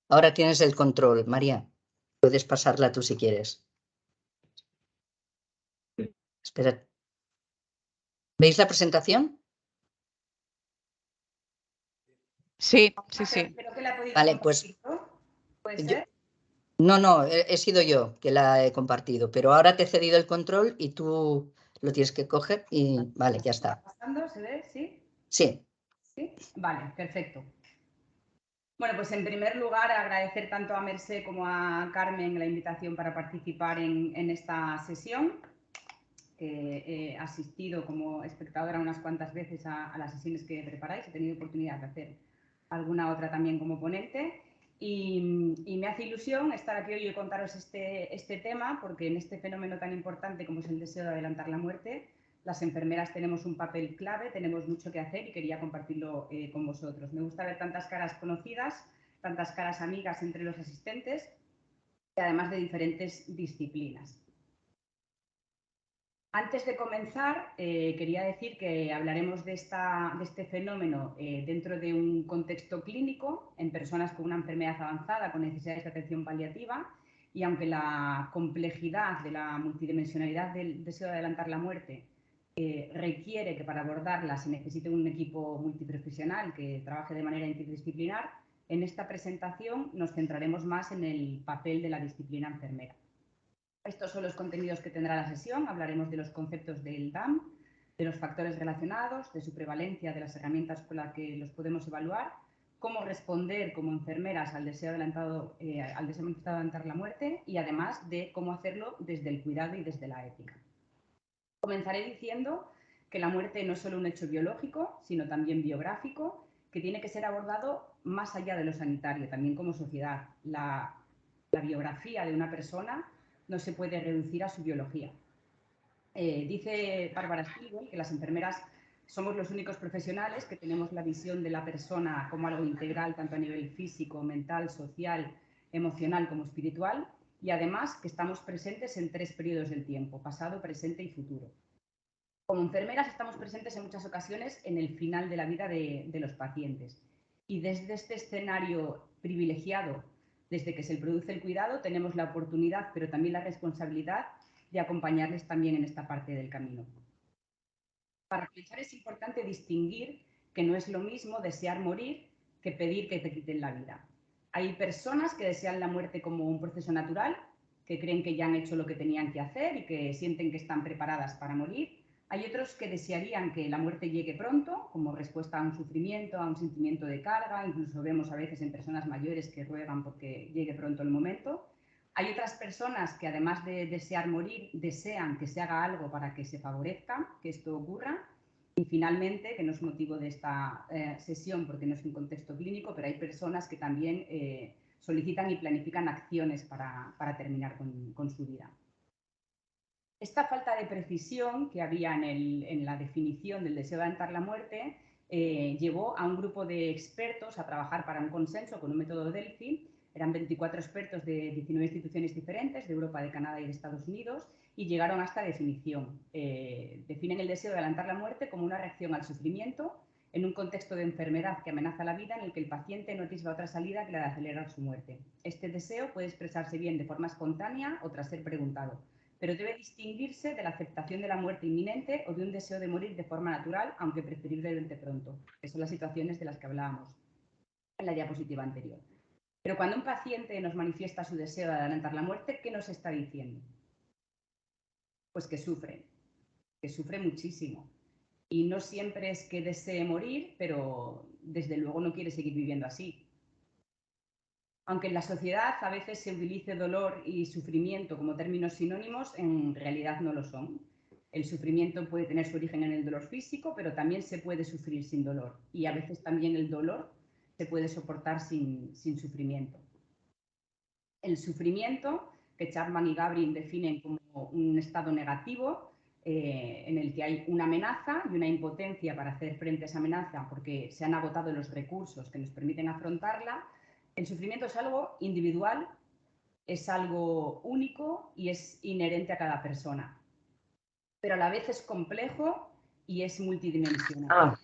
Ahora tienes el control, María. Puedes pasarla tú si quieres. Espera. ¿Veis la presentación? Sí, sí, sí. Creo que la he podido Vale, pues... ¿Puede ser? No, he sido yo que la he compartido, pero ahora te he cedido el control y tú lo tienes que coger y vale, ya está. ¿Pasando? ¿Se ve? ¿Sí? Sí. ¿Sí? Vale, perfecto. Bueno, pues en primer lugar agradecer tanto a Mercé como a Carmen la invitación para participar en esta sesión. He asistido como espectadora unas cuantas veces a las sesiones que preparáis, he tenido oportunidad de hacer alguna otra también como ponente y me hace ilusión estar aquí hoy y contaros este tema porque en este fenómeno tan importante como es el deseo de adelantar la muerte, las enfermeras tenemos un papel clave, tenemos mucho que hacer y quería compartirlo con vosotros. Me gusta ver tantas caras conocidas, tantas caras amigas entre los asistentes y además de diferentes disciplinas. Antes de comenzar, quería decir que hablaremos de este fenómeno dentro de un contexto clínico, en personas con una enfermedad avanzada, con necesidades de atención paliativa, y aunque la complejidad de la multidimensionalidad del deseo de adelantar la muerte requiere que para abordarla se necesite un equipo multiprofesional que trabaje de manera interdisciplinar, en esta presentación nos centraremos más en el papel de la disciplina enfermera. Estos son los contenidos que tendrá la sesión. Hablaremos de los conceptos del DAM, de los factores relacionados, de su prevalencia, de las herramientas con las que los podemos evaluar, cómo responder como enfermeras al deseo adelantado, de adelantar la muerte y además de cómo hacerlo desde el cuidado y desde la ética. Comenzaré diciendo que la muerte no es solo un hecho biológico, sino también biográfico, que tiene que ser abordado más allá de lo sanitario, también como sociedad. La biografía de una persona no se puede reducir a su biología. Dice Bárbara Stilwell que las enfermeras somos los únicos profesionales que tenemos la visión de la persona como algo integral, tanto a nivel físico, mental, social, emocional como espiritual, y además que estamos presentes en 3 periodos del tiempo, pasado, presente y futuro. Como enfermeras estamos presentes en muchas ocasiones en el final de la vida de los pacientes. Y desde este escenario privilegiado, desde que se produce el cuidado, tenemos la oportunidad, pero también la responsabilidad de acompañarles también en esta parte del camino. Para comenzar es importante distinguir que no es lo mismo desear morir que pedir que te quiten la vida. Hay personas que desean la muerte como un proceso natural, que creen que ya han hecho lo que tenían que hacer y que sienten que están preparadas para morir. Hay otros que desearían que la muerte llegue pronto, como respuesta a un sufrimiento, a un sentimiento de carga. Incluso vemos a veces en personas mayores que ruegan porque llegue pronto el momento. Hay otras personas que además de desear morir, desean que se haga algo para que se favorezca que esto ocurra. Y finalmente, que no es motivo de esta sesión porque no es un contexto clínico, pero hay personas que también solicitan y planifican acciones para terminar con su vida. Esta falta de precisión que había en la definición del deseo de adelantar la muerte llevó a un grupo de expertos a trabajar para un consenso con un método Delphi. Eran 24 expertos de 19 instituciones diferentes, de Europa, de Canadá y de Estados Unidos, y llegaron a esta definición. Definen el deseo de adelantar la muerte como una reacción al sufrimiento en un contexto de enfermedad que amenaza la vida en el que el paciente no atisba otra salida que la de acelerar su muerte. Este deseo puede expresarse bien de forma espontánea o tras ser preguntado, pero debe distinguirse de la aceptación de la muerte inminente o de un deseo de morir de forma natural, aunque preferiblemente pronto, que son las situaciones de las que hablábamos en la diapositiva anterior. Pero cuando un paciente nos manifiesta su deseo de adelantar la muerte, ¿qué nos está diciendo? Pues que sufre muchísimo. Y no siempre es que desee morir, pero desde luego no quiere seguir viviendo así. Aunque en la sociedad a veces se utilice dolor y sufrimiento como términos sinónimos, en realidad no lo son. El sufrimiento puede tener su origen en el dolor físico, pero también se puede sufrir sin dolor. Y a veces también el dolor se puede soportar sin sufrimiento. El sufrimiento, que Chapman y Gabrin definen como un estado negativo, en el que hay una amenaza y una impotencia para hacer frente a esa amenaza porque se han agotado los recursos que nos permiten afrontarla. El sufrimiento es algo individual, es algo único y es inherente a cada persona, pero a la vez es complejo y es multidimensional.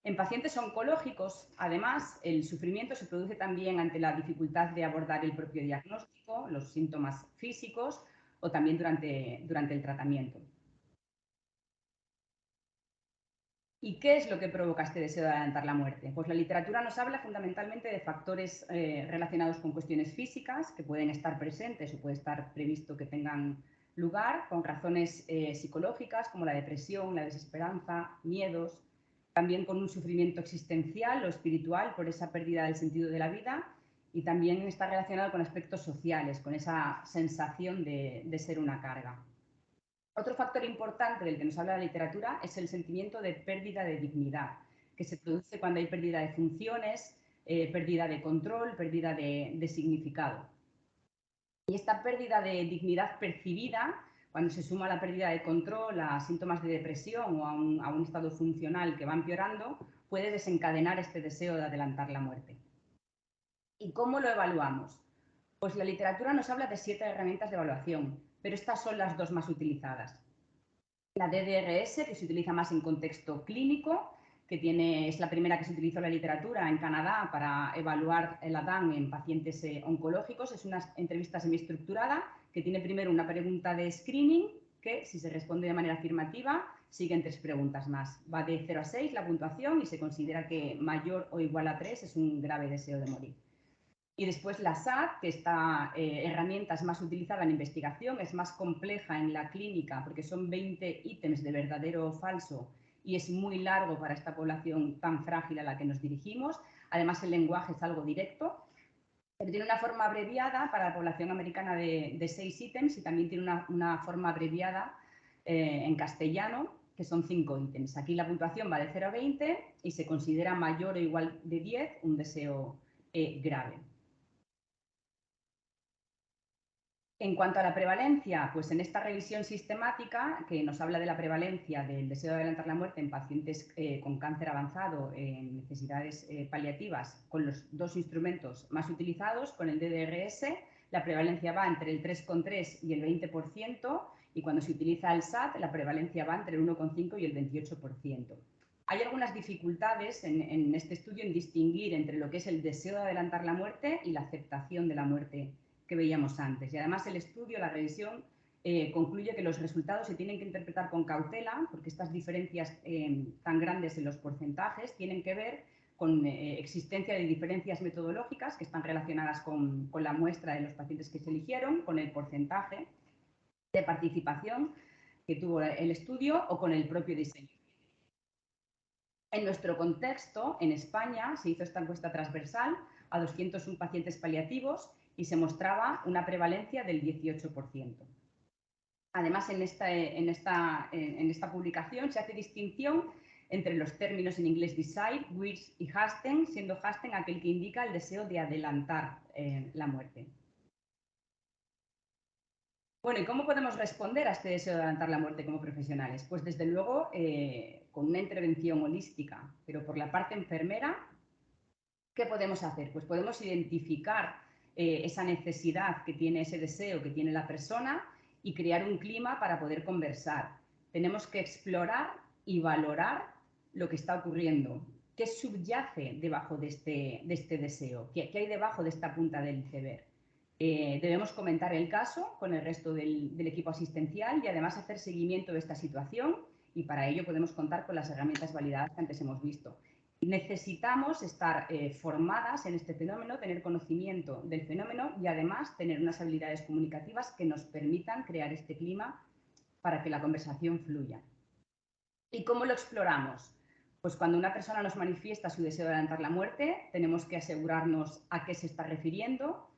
En pacientes oncológicos, además, el sufrimiento se produce también ante la dificultad de abordar el propio diagnóstico, los síntomas físicos o también durante el tratamiento. ¿Y qué es lo que provoca este deseo de adelantar la muerte? Pues la literatura nos habla fundamentalmente de factores relacionados con cuestiones físicas que pueden estar presentes o puede estar previsto que tengan lugar, con razones psicológicas como la depresión, la desesperanza, miedos, también con un sufrimiento existencial o espiritual por esa pérdida del sentido de la vida, y también está relacionado con aspectos sociales, con esa sensación de ser una carga. Otro factor importante del que nos habla la literatura es el sentimiento de pérdida de dignidad, que se produce cuando hay pérdida de funciones, pérdida de control, pérdida de significado. Y esta pérdida de dignidad percibida, cuando se suma la pérdida de control a síntomas de depresión o a un estado funcional que va empeorando, puede desencadenar este deseo de adelantar la muerte. ¿Y cómo lo evaluamos? Pues la literatura nos habla de 7 herramientas de evaluación, pero estas son las 2 más utilizadas. La DDRS, que se utiliza más en contexto clínico, es la primera que se utilizó en la literatura en Canadá para evaluar el ADAN en pacientes oncológicos. Es una entrevista semiestructurada que tiene primero una pregunta de screening que, si se responde de manera afirmativa, siguen 3 preguntas más. Va de 0 a 6 la puntuación y se considera que mayor o igual a 3 es un grave deseo de morir. Y después la SAT, que esta herramienta es más utilizada en investigación, es más compleja en la clínica porque son 20 ítems de verdadero o falso y es muy largo para esta población tan frágil a la que nos dirigimos. Además, el lenguaje es algo directo, pero tiene una forma abreviada para la población americana de 6 ítems y también tiene una forma abreviada en castellano, que son 5 ítems. Aquí la puntuación va de 0 a 20 y se considera mayor o igual de 10 un deseo grave. En cuanto a la prevalencia, pues en esta revisión sistemática que nos habla de la prevalencia del deseo de adelantar la muerte en pacientes con cáncer avanzado en necesidades paliativas, con los 2 instrumentos más utilizados, con el DDRS, la prevalencia va entre el 3,3 y el 20%, y cuando se utiliza el SAT, la prevalencia va entre el 1,5 y el 28%. Hay algunas dificultades en este estudio en distinguir entre lo que es el deseo de adelantar la muerte y la aceptación de la muerte que veíamos antes. Y además el estudio, la revisión, concluye que los resultados se tienen que interpretar con cautela porque estas diferencias tan grandes en los porcentajes tienen que ver con existencia de diferencias metodológicas que están relacionadas con la muestra de los pacientes que se eligieron, con el porcentaje de participación que tuvo el estudio o con el propio diseño. En nuestro contexto, en España, se hizo esta encuesta transversal a 201 pacientes paliativos y se mostraba una prevalencia del 18%. Además, en esta publicación se hace distinción entre los términos en inglés decide, wish y hasten, siendo hasten aquel que indica el deseo de adelantar la muerte. Bueno, ¿y cómo podemos responder a este deseo de adelantar la muerte como profesionales? Pues desde luego con una intervención holística, pero por la parte enfermera, ¿qué podemos hacer? Pues podemos identificar esa necesidad que tiene, ese deseo que tiene la persona y crear un clima para poder conversar. Tenemos que explorar y valorar lo que está ocurriendo. ¿Qué subyace debajo de este deseo? ¿Qué hay debajo de esta punta del iceberg? Debemos comentar el caso con el resto del equipo asistencial y además hacer seguimiento de esta situación, y para ello podemos contar con las herramientas validadas que antes hemos visto. Necesitamos estar formadas en este fenómeno, tener conocimiento del fenómeno y además tener unas habilidades comunicativas que nos permitan crear este clima para que la conversación fluya. ¿Y cómo lo exploramos? Pues cuando una persona nos manifiesta su deseo de adelantar la muerte, tenemos que asegurarnos a qué se está refiriendo,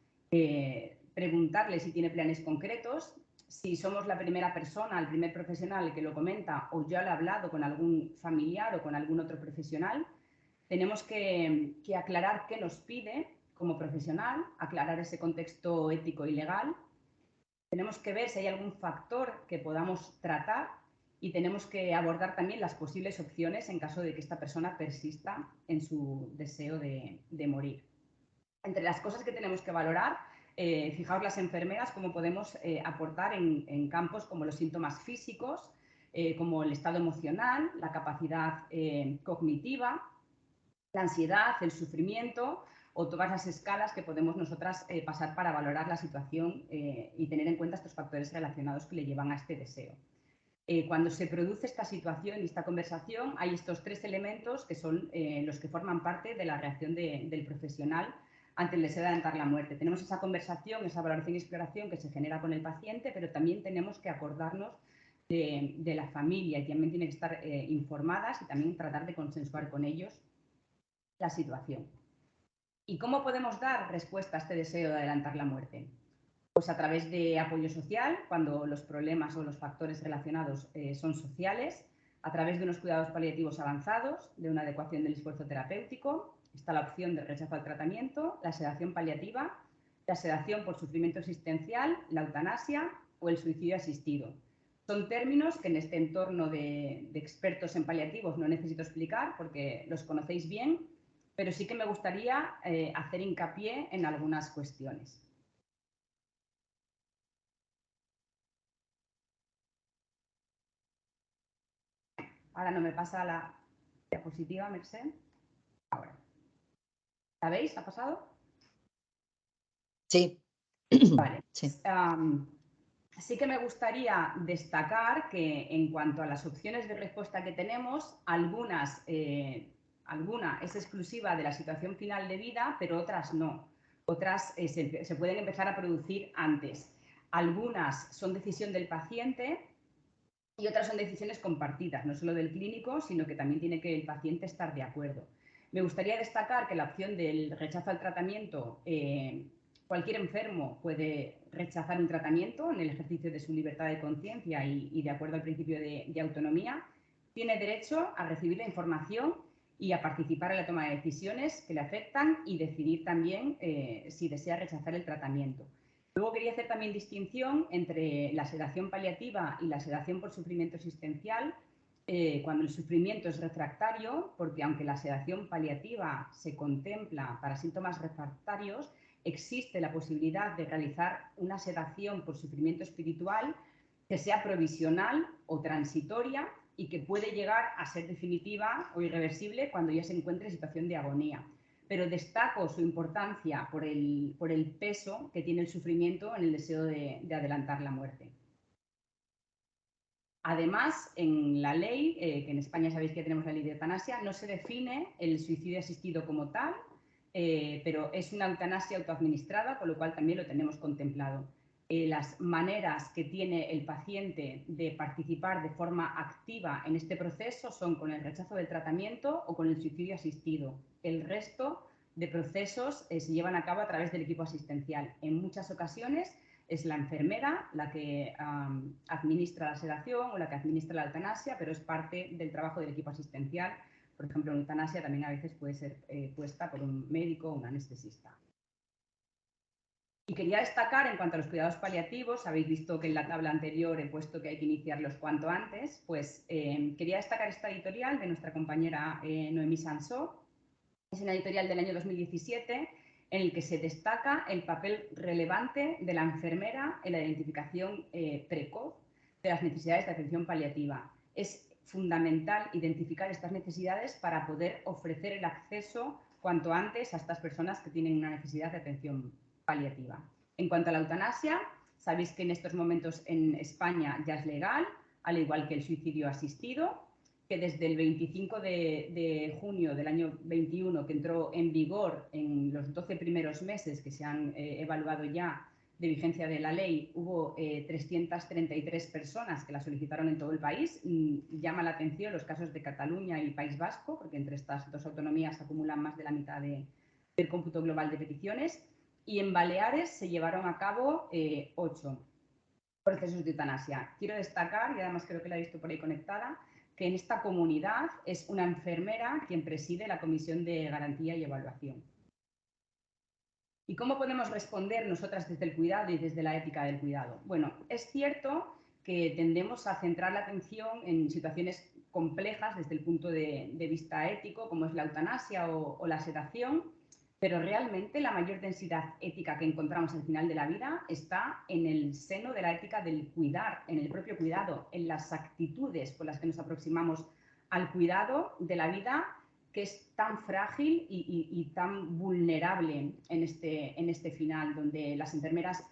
preguntarle si tiene planes concretos. Si somos la primera persona, el primer profesional que lo comenta o ya lo ha hablado con algún familiar o con algún otro profesional, tenemos que aclarar qué nos pide como profesional, aclarar ese contexto ético y legal. Tenemos que ver si hay algún factor que podamos tratar y tenemos que abordar también las posibles opciones en caso de que esta persona persista en su deseo de morir. Entre las cosas que tenemos que valorar, fijaos las enfermeras cómo podemos aportar en campos como los síntomas físicos, como el estado emocional, la capacidad cognitiva, la ansiedad, el sufrimiento o todas las escalas que podemos nosotras pasar para valorar la situación y tener en cuenta estos factores relacionados que le llevan a este deseo. Cuando se produce esta situación y esta conversación, hay estos 3 elementos que son los que forman parte de la reacción del profesional ante el deseo de adelantar la muerte. Tenemos esa conversación, esa valoración y exploración que se genera con el paciente, pero también tenemos que acordarnos de la familia y también tienen que estar informadas y también tratar de consensuar con ellos la situación. ¿Y cómo podemos dar respuesta a este deseo de adelantar la muerte? Pues a través de apoyo social, cuando los problemas o los factores relacionados son sociales, a través de unos cuidados paliativos avanzados, de una adecuación del esfuerzo terapéutico. Está la opción del rechazo al tratamiento, la sedación paliativa, la sedación por sufrimiento existencial, la eutanasia o el suicidio asistido. Son términos que en este entorno de expertos en paliativos no necesito explicar porque los conocéis bien, pero sí que me gustaría hacer hincapié en algunas cuestiones. Ahora no me pasa la diapositiva, Merced. Ahora. ¿La veis? ¿Ha pasado? Sí. Vale. Sí. Sí que me gustaría destacar que en cuanto a las opciones de respuesta que tenemos, alguna es exclusiva de la situación final de vida, pero otras no. Otras se pueden empezar a producir antes. Algunas son decisión del paciente y otras son decisiones compartidas, no solo del clínico, sino que también tiene que el paciente estar de acuerdo. Me gustaría destacar que la opción del rechazo al tratamiento, cualquier enfermo puede rechazar un tratamiento en el ejercicio de su libertad de conciencia y de acuerdo al principio de autonomía. Tiene derecho a recibir la información y a participar en la toma de decisiones que le afectan y decidir también si desea rechazar el tratamiento. Luego quería hacer también distinción entre la sedación paliativa y la sedación por sufrimiento existencial, cuando el sufrimiento es refractario, porque aunque la sedación paliativa se contempla para síntomas refractarios, existe la posibilidad de realizar una sedación por sufrimiento espiritual que sea provisional o transitoria y que puede llegar a ser definitiva o irreversible cuando ya se encuentre en situación de agonía. Pero destaco su importancia por el peso que tiene el sufrimiento en el deseo de adelantar la muerte. Además, en la ley, que en España sabéis que tenemos la ley de eutanasia, no se define el suicidio asistido como tal, pero es una eutanasia autoadministrada, con lo cual también lo tenemos contemplado. Las maneras que tiene el paciente de participar de forma activa en este proceso son con el rechazo del tratamiento o con el suicidio asistido. El resto de procesos se llevan a cabo a través del equipo asistencial. En muchas ocasiones es la enfermera la que administra la sedación o la que administra la eutanasia, pero es parte del trabajo del equipo asistencial. Por ejemplo, la eutanasia también a veces puede ser puesta por un médico o un anestesista. Y quería destacar, en cuanto a los cuidados paliativos, habéis visto que en la tabla anterior he puesto que hay que iniciarlos cuanto antes, pues quería destacar esta editorial de nuestra compañera Noemí Sansó. Es una editorial del año 2017 en el que se destaca el papel relevante de la enfermera en la identificación precoz de las necesidades de atención paliativa. Es fundamental identificar estas necesidades para poder ofrecer el acceso cuanto antes a estas personas que tienen una necesidad de atención paliativa. En cuanto a la eutanasia, sabéis que en estos momentos en España ya es legal, al igual que el suicidio asistido, que desde el 25 de junio del año 21, que entró en vigor en los 12 primeros meses que se han evaluado ya de vigencia de la ley, hubo 333 personas que la solicitaron en todo el país. Llama la atención los casos de Cataluña y País Vasco, porque entre estas dos autonomías acumulan más de la mitad del cómputo global de peticiones. Y en Baleares se llevaron a cabo 8 procesos de eutanasia. Quiero destacar, y además creo que la he visto por ahí conectada, que en esta comunidad es una enfermera quien preside la Comisión de Garantía y Evaluación. ¿Y cómo podemos responder nosotras desde el cuidado y desde la ética del cuidado? Bueno, es cierto que tendemos a centrar la atención en situaciones complejas desde el punto de vista ético, como es la eutanasia o la sedación, pero realmente la mayor densidad ética que encontramos al final de la vida está en el seno de la ética del cuidar, en el propio cuidado, en las actitudes con las que nos aproximamos al cuidado de la vida que es tan frágil y tan vulnerable en este final, donde las enfermeras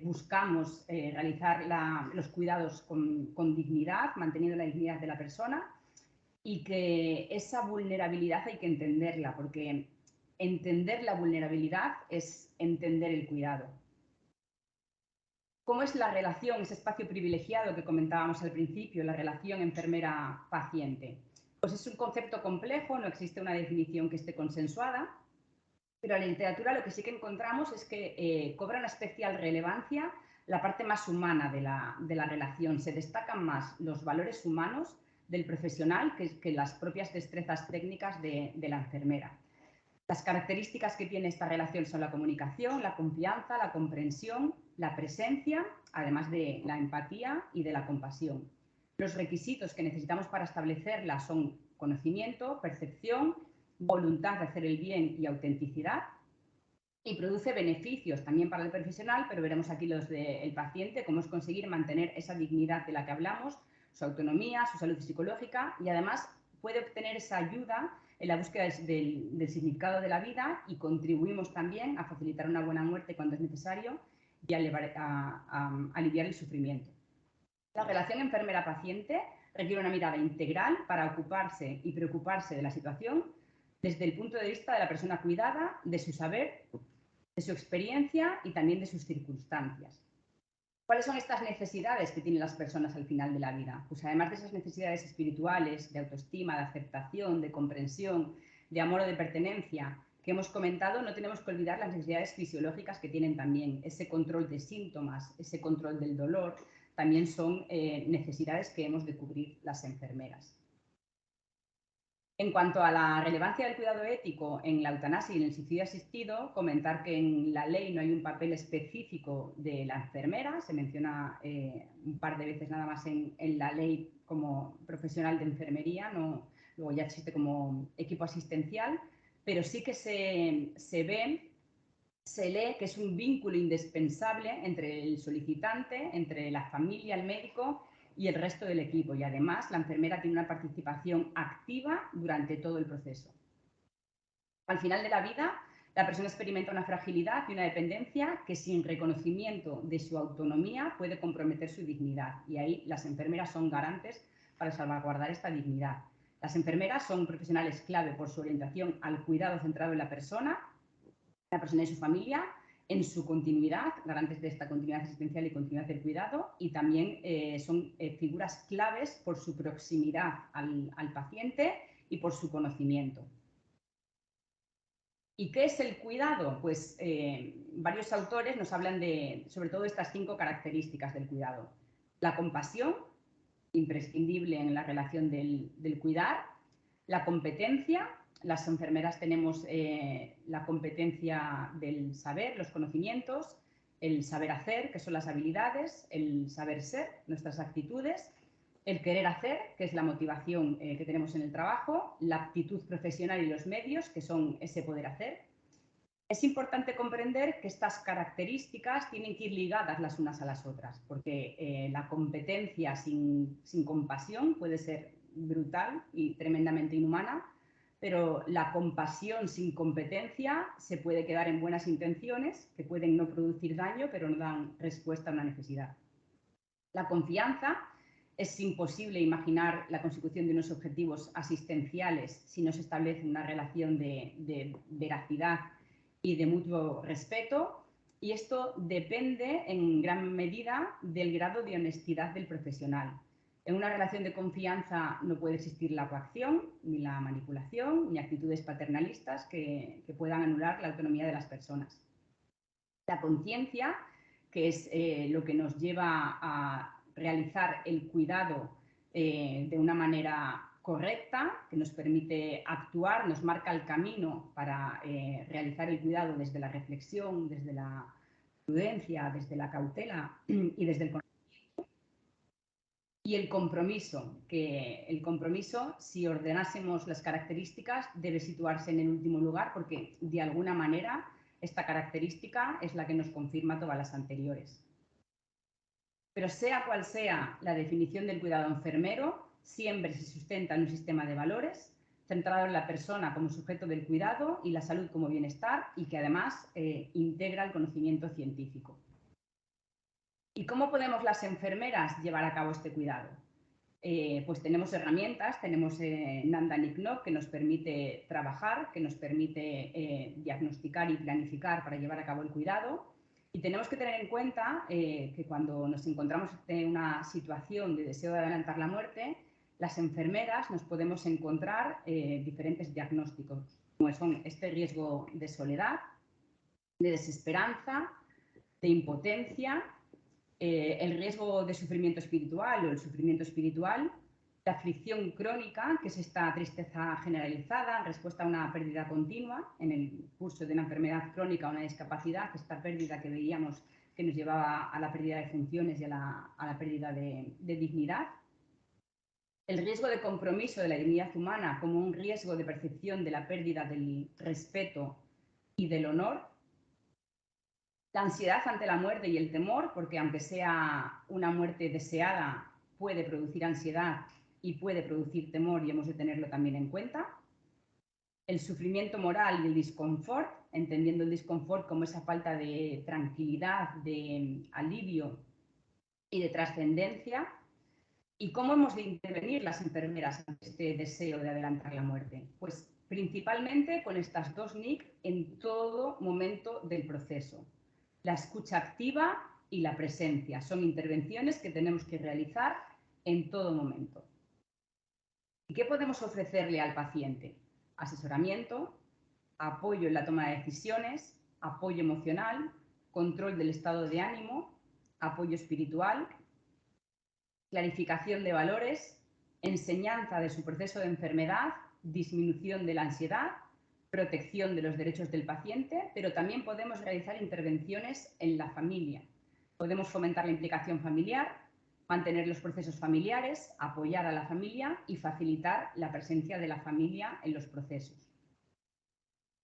buscamos realizar los cuidados con dignidad, manteniendo la dignidad de la persona, y que esa vulnerabilidad hay que entenderla, porque entender la vulnerabilidad es entender el cuidado. ¿Cómo es la relación, ese espacio privilegiado que comentábamos al principio, la relación enfermera-paciente? Pues es un concepto complejo, no existe una definición que esté consensuada, pero en la literatura lo que sí que encontramos es que cobra una especial relevancia la parte más humana de la relación. Se destacan más los valores humanos del profesional que las propias destrezas técnicas de la enfermera. Las características que tiene esta relación son la comunicación, la confianza, la comprensión, la presencia, además de la empatía y de la compasión. Los requisitos que necesitamos para establecerla son conocimiento, percepción, voluntad de hacer el bien y autenticidad, y produce beneficios también para el profesional, pero veremos aquí los del paciente, cómo es conseguir mantener esa dignidad de la que hablamos, su autonomía, su salud psicológica, y además puede obtener esa ayuda en la búsqueda del significado de la vida, y contribuimos también a facilitar una buena muerte cuando es necesario y a aliviar el sufrimiento. La relación enfermera-paciente requiere una mirada integral para ocuparse y preocuparse de la situación desde el punto de vista de la persona cuidada, de su saber, de su experiencia y también de sus circunstancias. ¿Cuáles son estas necesidades que tienen las personas al final de la vida? Pues además de esas necesidades espirituales, de autoestima, de aceptación, de comprensión, de amor o de pertenencia que hemos comentado, no tenemos que olvidar las necesidades fisiológicas que tienen también. Ese control de síntomas, ese control del dolor, también son necesidades que hemos de cubrir las enfermeras. En cuanto a la relevancia del cuidado ético en la eutanasia y en el suicidio asistido, comentar que en la ley no hay un papel específico de la enfermera, se menciona un par de veces nada más en la ley como profesional de enfermería, luego ya existe como equipo asistencial, pero sí que se lee que es un vínculo indispensable entre el solicitante, entre la familia, el médico y el resto del equipo, y además la enfermera tiene una participación activa durante todo el proceso. Al final de la vida, la persona experimenta una fragilidad y una dependencia que sin reconocimiento de su autonomía puede comprometer su dignidad, y ahí las enfermeras son garantes para salvaguardar esta dignidad. Las enfermeras son profesionales clave por su orientación al cuidado centrado en la persona y su familia, en su continuidad, garantes de esta continuidad asistencial y continuidad del cuidado, y también son figuras claves por su proximidad al paciente y por su conocimiento. ¿Y qué es el cuidado? Pues varios autores nos hablan sobre todo de estas 5 características del cuidado. La compasión, imprescindible en la relación del cuidar. La competencia. Las enfermeras tenemos la competencia del saber, los conocimientos, el saber hacer, que son las habilidades, el saber ser, nuestras actitudes, el querer hacer, que es la motivación que tenemos en el trabajo, la aptitud profesional y los medios, que son ese poder hacer. Es importante comprender que estas características tienen que ir ligadas las unas a las otras, porque la competencia sin compasión puede ser brutal y tremendamente inhumana, pero la compasión sin competencia se puede quedar en buenas intenciones que pueden no producir daño, pero no dan respuesta a una necesidad. La confianza. Es imposible imaginar la consecución de unos objetivos asistenciales si no se establece una relación de veracidad y de mutuo respeto, y esto depende en gran medida del grado de honestidad del profesional. En una relación de confianza no puede existir la coacción, ni la manipulación, ni actitudes paternalistas que puedan anular la autonomía de las personas. La conciencia, que es lo que nos lleva a realizar el cuidado de una manera correcta, que nos permite actuar, nos marca el camino para realizar el cuidado desde la reflexión, desde la prudencia, desde la cautela y desde el conocimiento. Y el compromiso, que el compromiso, si ordenásemos las características, debe situarse en el último lugar, porque de alguna manera esta característica es la que nos confirma todas las anteriores. Pero sea cual sea la definición del cuidado enfermero, siempre se sustenta en un sistema de valores centrado en la persona como sujeto del cuidado y la salud como bienestar y que además integra el conocimiento científico. ¿Y cómo podemos las enfermeras llevar a cabo este cuidado? Pues tenemos herramientas, tenemos Nanda Niknok que nos permite trabajar, que nos permite diagnosticar y planificar para llevar a cabo el cuidado. Y tenemos que tener en cuenta que cuando nos encontramos en una situación de deseo de adelantar la muerte, las enfermeras nos podemos encontrar diferentes diagnósticos, como son este riesgo de soledad, de desesperanza, de impotencia, el riesgo de sufrimiento espiritual o el sufrimiento espiritual, la aflicción crónica, que es esta tristeza generalizada en respuesta a una pérdida continua, en el curso de una enfermedad crónica o una discapacidad, esta pérdida que veíamos que nos llevaba a la pérdida de funciones y a la pérdida de dignidad. El riesgo de compromiso de la dignidad humana como un riesgo de percepción de la pérdida del respeto y del honor. La ansiedad ante la muerte y el temor, porque aunque sea una muerte deseada, puede producir ansiedad y puede producir temor y hemos de tenerlo también en cuenta. El sufrimiento moral y el disconfort, entendiendo el disconfort como esa falta de tranquilidad, de alivio y de trascendencia. ¿Y cómo hemos de intervenir las enfermeras ante este deseo de adelantar la muerte? Pues principalmente con estas dos NIC en todo momento del proceso. La escucha activa y la presencia son intervenciones que tenemos que realizar en todo momento. ¿Y qué podemos ofrecerle al paciente? Asesoramiento, apoyo en la toma de decisiones, apoyo emocional, control del estado de ánimo, apoyo espiritual, clarificación de valores, enseñanza de su proceso de enfermedad, disminución de la ansiedad, protección de los derechos del paciente, pero también podemos realizar intervenciones en la familia. Podemos fomentar la implicación familiar, mantener los procesos familiares, apoyar a la familia y facilitar la presencia de la familia en los procesos.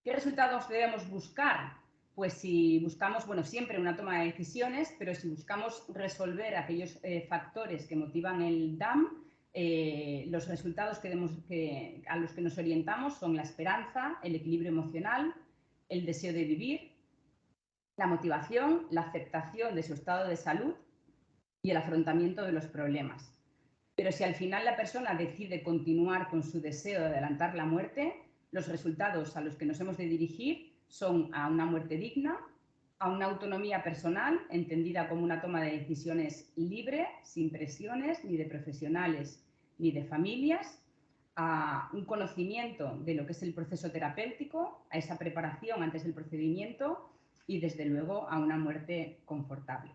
¿Qué resultados debemos buscar? Pues si buscamos, bueno, siempre una toma de decisiones, pero si buscamos resolver aquellos factores que motivan el DAM, los resultados a los que nos orientamos son la esperanza, el equilibrio emocional, el deseo de vivir, la motivación, la aceptación de su estado de salud y el afrontamiento de los problemas. Pero si al final la persona decide continuar con su deseo de adelantar la muerte, los resultados a los que nos hemos de dirigir son a una muerte digna, a una autonomía personal, entendida como una toma de decisiones libre, sin presiones ni de profesionales ni de familias, a un conocimiento de lo que es el proceso terapéutico, a esa preparación antes del procedimiento y, desde luego, a una muerte confortable.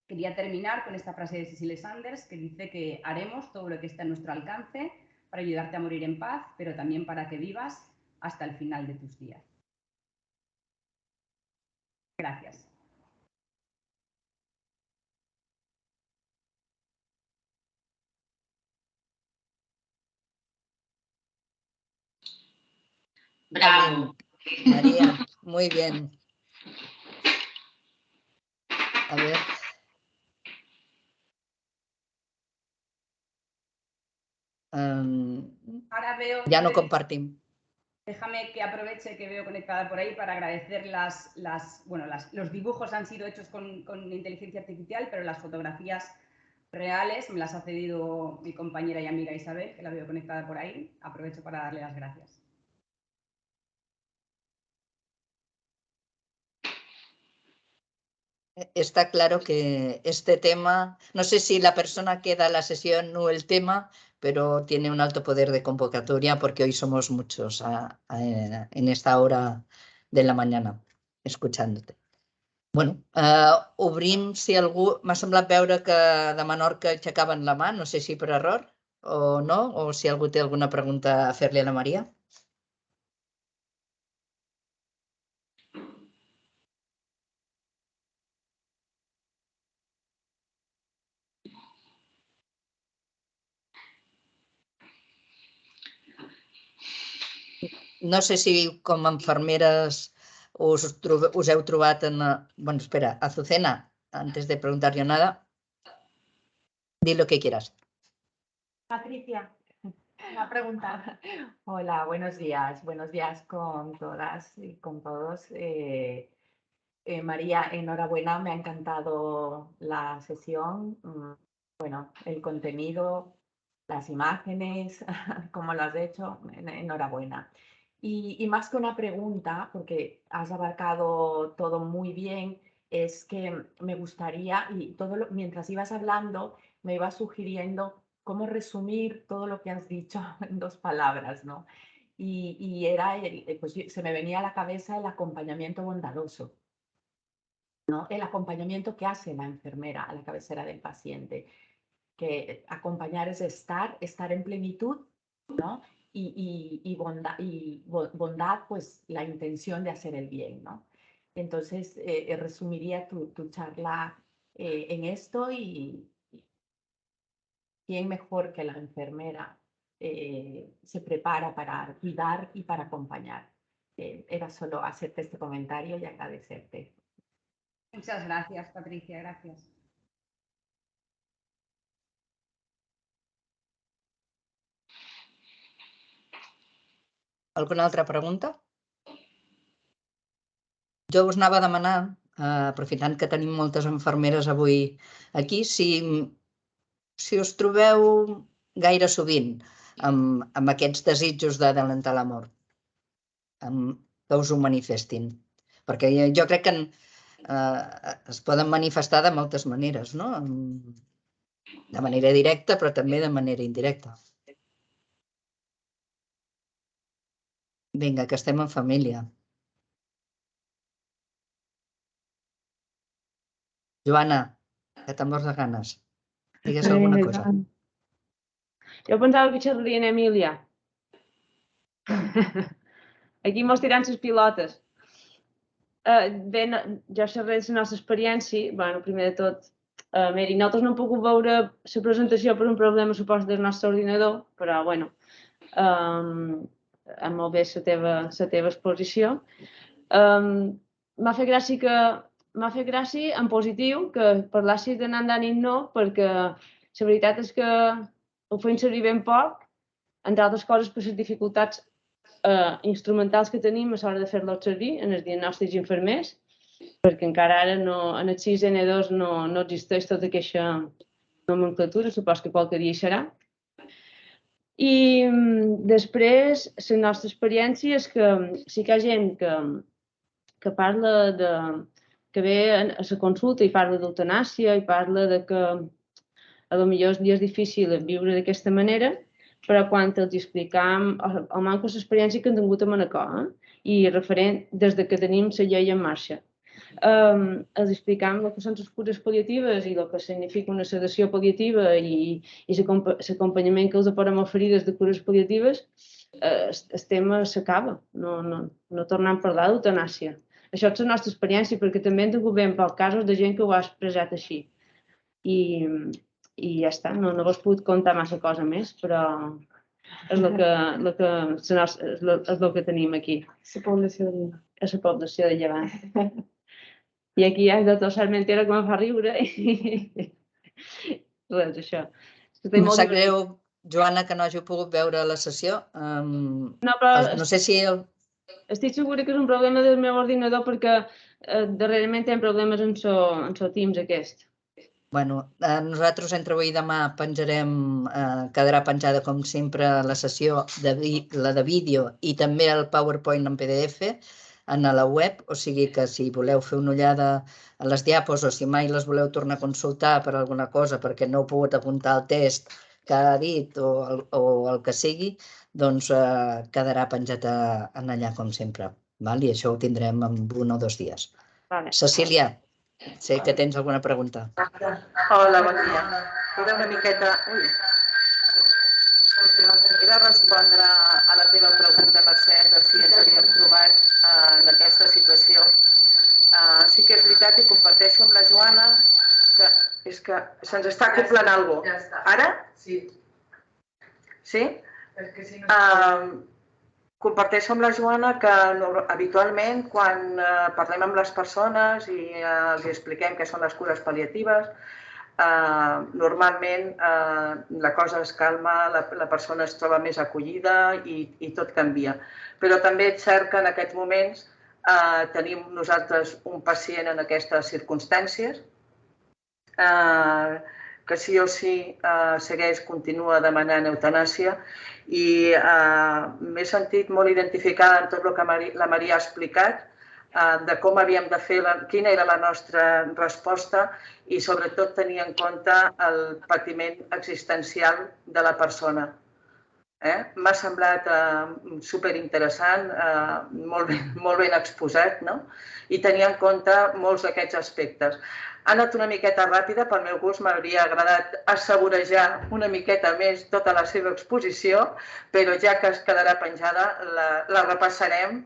Quería terminar con esta frase de Cecily Sanders que dice que haremos todo lo que esté a nuestro alcance para ayudarte a morir en paz, pero también para que vivas hasta el final de tus días. Gracias. Bravo. María, muy bien. A ver. Ahora veo ya no compartimos. Déjame que aproveche que veo conectada por ahí para agradecer los dibujos han sido hechos con inteligencia artificial, pero las fotografías reales me las ha cedido mi compañera y amiga Isabel, que la veo conectada por ahí. Aprovecho para darle las gracias. Está claro que este tema, no sé si la persona que da la sesión o el tema, pero tiene un alto poder de convocatoria porque hoy somos muchos en esta hora de la mañana escuchándote. Bueno, obrim si algú... M'ha semblat veure que de Menorca aixecaven la mà, no sé si per error o no, o si algú té alguna pregunta a fer-li a la Maria. No sé si com a infermeres us heu trobat en... Bueno, espera, Azucena, antes de preguntar yo nada, di lo que quieras. Patricia, Una pregunta. Hola, buenos días. Buenos días con todas y con todos. María, enhorabuena, me ha encantado la sesión. Bueno, el contenido, las imágenes, cómo lo has hecho, enhorabuena. Y más que una pregunta, porque has abarcado todo muy bien, es que me gustaría, y mientras ibas hablando, me ibas sugiriendo cómo resumir todo lo que has dicho en 2 palabras, ¿no? Y era, pues se me venía a la cabeza el acompañamiento bondadoso, ¿no? El acompañamiento que hace la enfermera a la cabecera del paciente, que acompañar es estar en plenitud, ¿no? Y bondad, pues la intención de hacer el bien, ¿no? Entonces, resumiría tu charla en esto y quién mejor que la enfermera se prepara para cuidar y para acompañar. Era solo hacerte este comentario y agradecerte. Muchas gracias, Patricia, gracias. Alguna altra pregunta? Jo us anava a demanar, aprofitant que tenim moltes infermeres avui aquí, si us trobeu gaire sovint amb aquests desitjos d'adelantar la mort, que us ho manifestin. Perquè jo crec que es poden manifestar de moltes maneres, no? De manera directa, però també de manera indirecta. Vinga, que estem en família. Joana, que te'n mors de ganes. Digues alguna cosa. Jo pensava que xerraria en Emília. Aquí mos tirant les pilotes. Bé, jo xerraré de la nostra experiència. Bueno, primer de tot, miri, nosaltres no hem pogut veure la presentació per un problema, suposo, del nostre ordinador, però, bueno, molt bé la teva exposició. M'ha fet gràcia en positiu que parlassis d'anar d'ànim no, perquè la veritat és que ho fem servir ben poc, entre altres coses per les dificultats instrumentals que tenim a l'hora de fer-los servir en els diagnòstics infermers, perquè encara ara en el 6N2 no existeix tota aquesta nomenclatura, supos que qualque dia hi serà. I després, la nostra experiència és que sí que hi ha gent que parla que ve a la consulta i parla d'eutanàsia i parla de que a lo millor és difícil viure d'aquesta manera, però quan els explicam el manco l'experiència que han tingut a Manacor i referent des que tenim la llei en marxa. Els explicam el que són les cures pal·liatives i el que significa una sedació pal·liativa i l'acompanyament que els podem oferir des de cures pal·liatives, el tema s'acaba, no tornem a parlar d'eutanàsia. Això és la nostra experiència, perquè també hem tingut ben pocs casos de gent que ho ha expressat així. I ja està, no vos puc contar massa cosa més, però és el que tenim aquí. La població de Llevant. És la població de Llevant. I aquí hi ha el doctor Sarmentera que em fa riure i res, això. Em sap greu, Joana, que no hagi pogut veure la sessió. No, però no sé si... Estic segura que és un problema del meu ordinador perquè darrerament tenim problemes amb el Teams aquest. Bueno, nosaltres entre avui i demà penjarem, quedarà penjada com sempre la sessió, la de vídeo i també el PowerPoint en PDF en la web, o sigui que si voleu fer una ullada a les diapos o si mai les voleu tornar a consultar per alguna cosa perquè no heu pogut apuntar el test que ha dit o el que sigui, doncs quedarà penjat en allà com sempre. I això ho tindrem en 1 o 2 dies. Cecília, sé que tens alguna pregunta. Hola, bon dia. Era una miqueta... Era respondre a la teva pregunta, Mercè, de si ens havíem trobat en aquesta situació. Sí que és veritat i comparteixo amb la Joana que és que se'ns està acoplant alguna cosa. Ara? Sí. Sí? Comparteixo amb la Joana que habitualment quan parlem amb les persones i els expliquem què són les cures pal·liatives, normalment la cosa es calma, la persona es troba més acollida i tot canvia. Però també és cert que en aquests moments tenim nosaltres un pacient en aquestes circumstàncies que sí o sí continua demanant eutanàsia i m'he sentit molt identificada amb tot el que la Maria ha explicat de com havíem de fer, quina era la nostra resposta i sobretot tenir en compte el patiment existencial de la persona. M'ha semblat superinteressant, molt ben exposat, i tenir en compte molts d'aquests aspectes. Ha anat una miqueta ràpida, pel meu gust m'hauria agradat assaborejar una miqueta més tota la seva exposició, però ja que es quedarà penjada la repassarem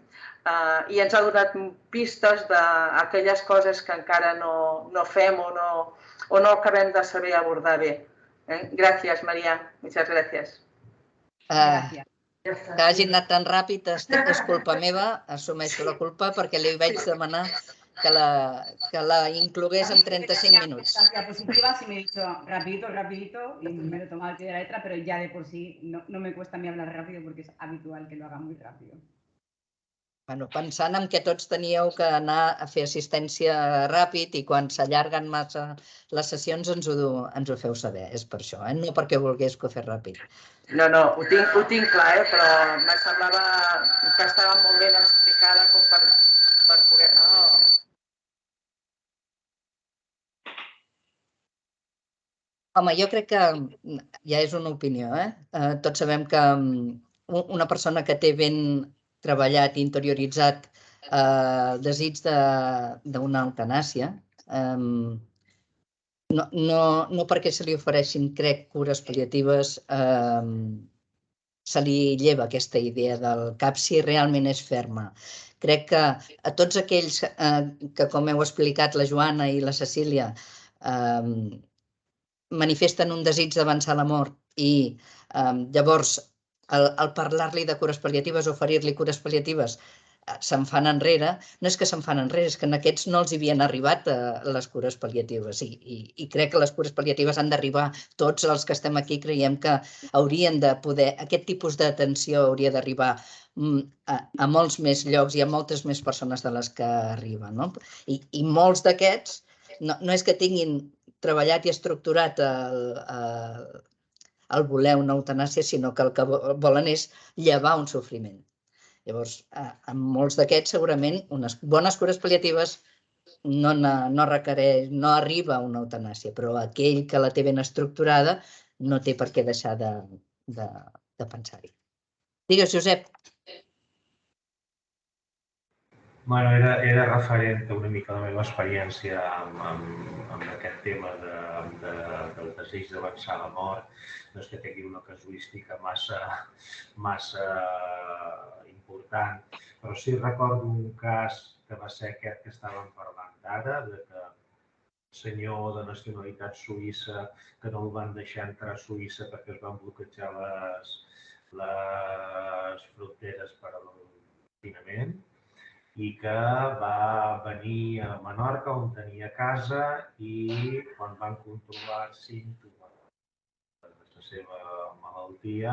i ens ha donat pistes d'aquelles coses que encara no fem o no acabem de saber abordar bé. Gràcies, Maria. Muchas gracias. Que hagi anat tan ràpid és culpa meva, assumeixo la culpa perquè li vaig demanar que la inclogués en 35 minuts. Las diapositivas y me he dicho rapidito y me lo he tomado al pie de la letra, pero ya de por sí no me cuesta a mí hablar rápido porque es habitual que lo haga muy rápido. Bueno, pensant en que tots teníeu que anar a fer assistència ràpid i quan s'allarguen massa les sessions ens ho feu saber, és per això, no perquè volgués que ho fes ràpid. No, ho tinc clar, però me semblava que estava molt ben explicada com per poder... Home, jo crec que ja és una opinió, Tots sabem que una persona que té ben treballat i interioritzat el desig d'una eutanàsia, no perquè se li ofereixin, crec, cures pal·liatives, se li lleva aquesta idea del cap si realment és ferma. Crec que a tots aquells que, com heu explicat la Joana i la Cecília, manifesten un desig d'avançar la mort i llavors al parlar-li de cures pal·liatives, oferir-li cures pal·liatives, se'n fan enrere. No és que se'n fan enrere, és que en aquests no els havien arribat les cures pal·liatives i crec que les cures pal·liatives han d'arribar. Tots els que estem aquí creiem que haurien de poder, aquest tipus d'atenció hauria d'arribar a molts més llocs i a moltes més persones de les que arriben. I molts d'aquests no és que tinguin treballat i estructurat el voler una eutanàsia, sinó que el que volen és llevar un sofriment. Llavors, en molts d'aquests, segurament, unes bones cures pal·liatives no requereix, no arriba a una eutanàsia, però aquell que la té ben estructurada no té per què deixar de pensar-hi. Digues, Josep. Bueno, era referent a una mica la meva experiència amb aquest tema del desig d'avançar la mort. No és que tingui una casuística massa important, però sí recordo un cas que va ser aquest que estàvem parlant ara, de que el senyor de nacionalitat suïssa, que no el van deixar entrar a Suïssa perquè es van bloquejar les fronteres per a l'enfinament, i que va venir a Menorca, on tenia casa, i quan van controlar símptomes de la seva malaltia,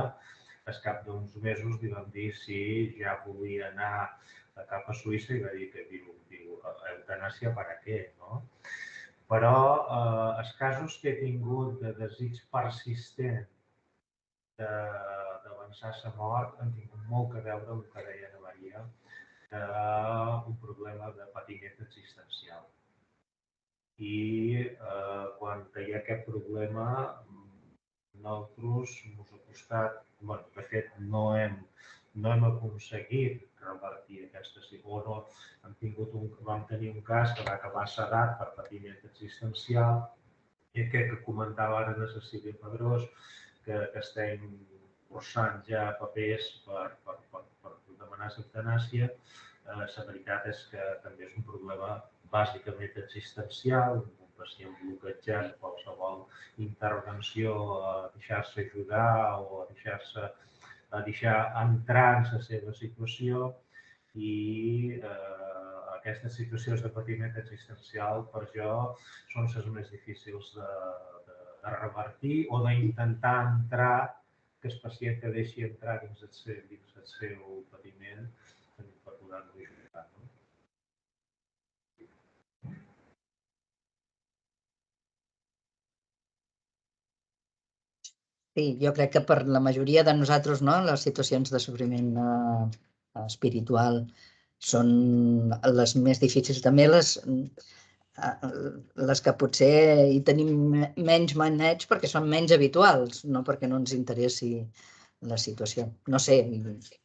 al cap d'uns mesos li van dir si ja volia anar cap a Suïssa i va dir que diu eutanàsia per a què, no? Però els casos que he tingut de desig persistent d'avançar la mort han tingut molt a veure amb el que deia la Maria, un problema de patiment existencial. I quan hi ha aquest problema, nosaltres ens ha costat, de fet no hem aconseguit revertir aquesta situació. Vam tenir un cas que va acabar sedat per patiment existencial i aquest que comentava ara la Cecília Pedrós, que estem forçant ja papers per demanar l'eutanàsia. La veritat és que també és un problema bàsicament existencial, un pacient bloquejat, qualsevol intervenció a deixar-se ajudar o a deixar entrar en la seva situació i aquestes situacions de patiment existencial per jo són les més difícils de revertir o d'intentar entrar, que el pacient que deixi entrar dins el seu patiment per poder-lo ajudar. Sí, jo crec que per la majoria de nosaltres, no, les situacions de sofriment espiritual són les més difícils. També les que potser hi tenim menys maneig perquè són menys habituals, no perquè no ens interessi la situació. No sé,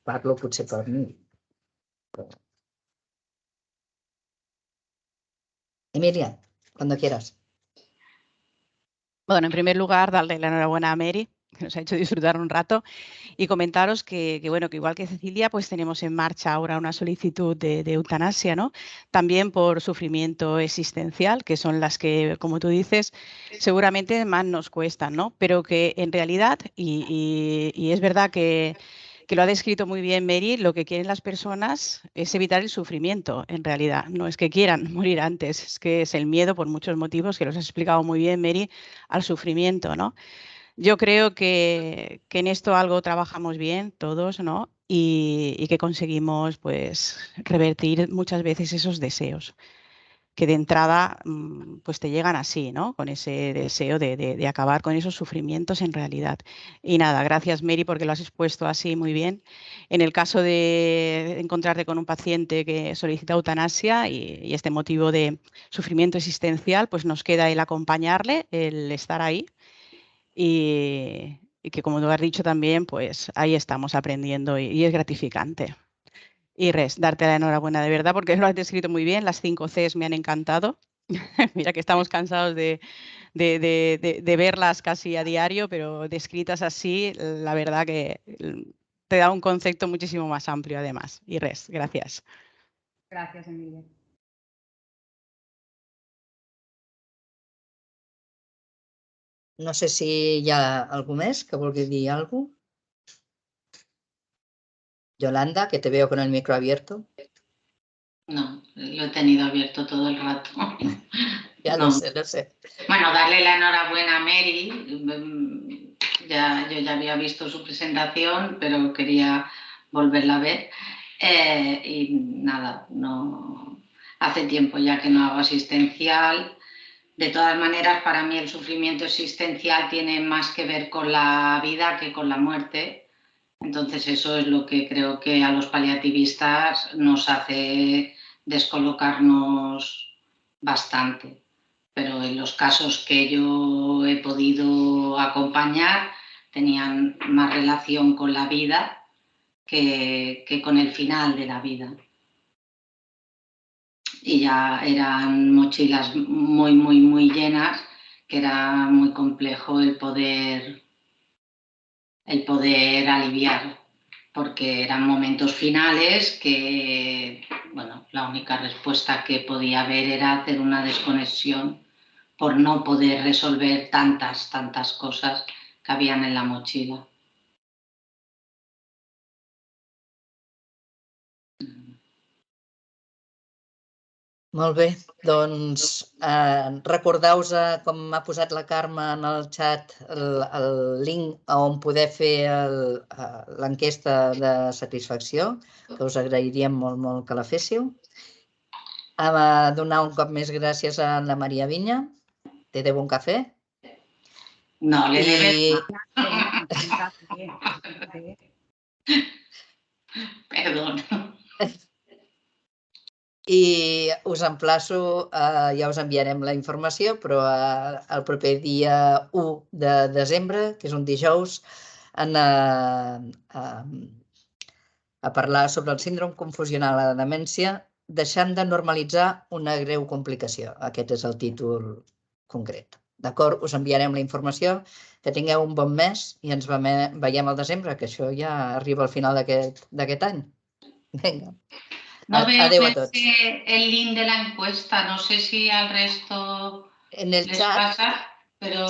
parlo potser per mi. Emilia, cuando quieras. Bueno, en primer lugar, darle la enhorabuena a Mary, que nos ha hecho disfrutar un rato, y comentaros que bueno, que igual que Cecilia, pues tenemos en marcha ahora una solicitud de eutanasia, ¿no? También por sufrimiento existencial, que son las que, como tú dices, seguramente más nos cuestan, ¿no? Pero que en realidad, y es verdad que lo ha descrito muy bien Mary, lo que quieren las personas es evitar el sufrimiento, en realidad. No es que quieran morir antes, es que es el miedo, por muchos motivos, que los has explicado muy bien, Mary, al sufrimiento, ¿no? Yo creo que en esto algo trabajamos bien todos, ¿no? Y que conseguimos, pues, revertir muchas veces esos deseos que de entrada pues te llegan así, ¿no? Con ese deseo de acabar con esos sufrimientos en realidad. Y nada, gracias Mary porque lo has expuesto así muy bien. En el caso de encontrarte con un paciente que solicita eutanasia y este motivo de sufrimiento existencial, pues nos queda el acompañarle, el estar ahí y que como tú has dicho también, pues ahí estamos aprendiendo y es gratificante. Y darte la enhorabuena de verdad porque lo has descrito muy bien, las 5 Cs me han encantado. Mira que estamos cansados de verlas casi a diario, pero descritas así, la verdad que te da un concepto muchísimo más amplio además. Y gracias. Gracias, Emilia. No sé si hi ha algú més que vulgui dir alguna cosa. Yolanda, que te veo con el micro abierto. No, lo he tenido abierto todo el rato. Ya no. Lo sé, lo sé. Bueno, darle la enhorabuena a Mary. Yo ya había visto su presentación, pero quería volverla a ver. Y nada, no hace tiempo ya que no hago asistencial. De todas maneras, para mí el sufrimiento existencial tiene más que ver con la vida que con la muerte. Entonces eso es lo que creo que a los paliativistas nos hace descolocarnos bastante. Pero en los casos que yo he podido acompañar tenían más relación con la vida que con el final de la vida. Y ya eran mochilas muy, muy, muy llenas, que era muy complejo el poder aliviar, porque eran momentos finales que, bueno, la única respuesta que podía haber era hacer una desconexión por no poder resolver tantas cosas que habían en la mochila. Molt bé, doncs recordeu-vos, com m'ha posat la Carme en el xat, el link on poder fer l'enquesta de satisfacció, que us agrairíem molt, molt que la féssiu. A donar un cop més gràcies a la Maria Viña. Te debo un café. No, le debes. Perdón. I us emplaço, ja us enviarem la informació, però el proper dia 1 de desembre, que és un dijous, a parlar sobre el síndrome confusional a la demència, deixant de normalitzar una greu complicació. Aquest és el títol concret. D'acord? Us enviarem la informació. Que tingueu un bon mes i ens veiem al desembre, que això ja arriba al final d'aquest any. Vinga. No Adeu a veo tots. el link de la encuesta, no sé si al resto En el les chat pasa, pero